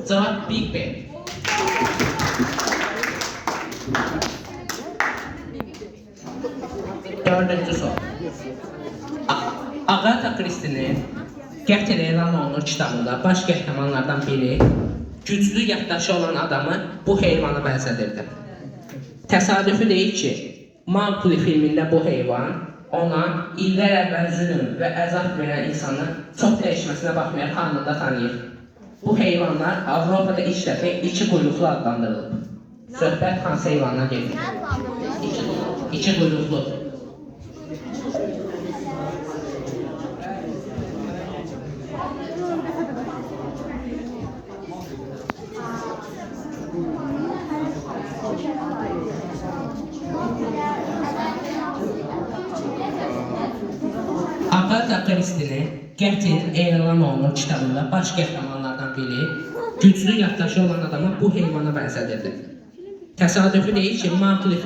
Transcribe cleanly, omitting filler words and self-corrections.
Cevap Big Ben. Dördüncü soru. Agatha Christie'nin Qətil elan olunur kitabında baş qəhrəmanlardan biri güclü yaddaşı olan adamı bu heyvana bənzədirdi. Təsadüfü deyil ki, Mowgli filmində bu heyvan ona illər əvvəl zülm və əzab verən insanı çox dəyişməsinə baxmayaraq anında tanıyır. Bu heyvanlar Avropada ilk dəfə iki quyruqlu adlandırılıb. Söhbət hansı heyvandan gedir? İki quyruqlu. Agatha Christie'nin Qətil elan olunur kitabında baş qəhrəmanlardan biri güclü yaddaşı olan adamı bu heyvana bənzədirdi. Təsadüfü deyil ki, Mowgli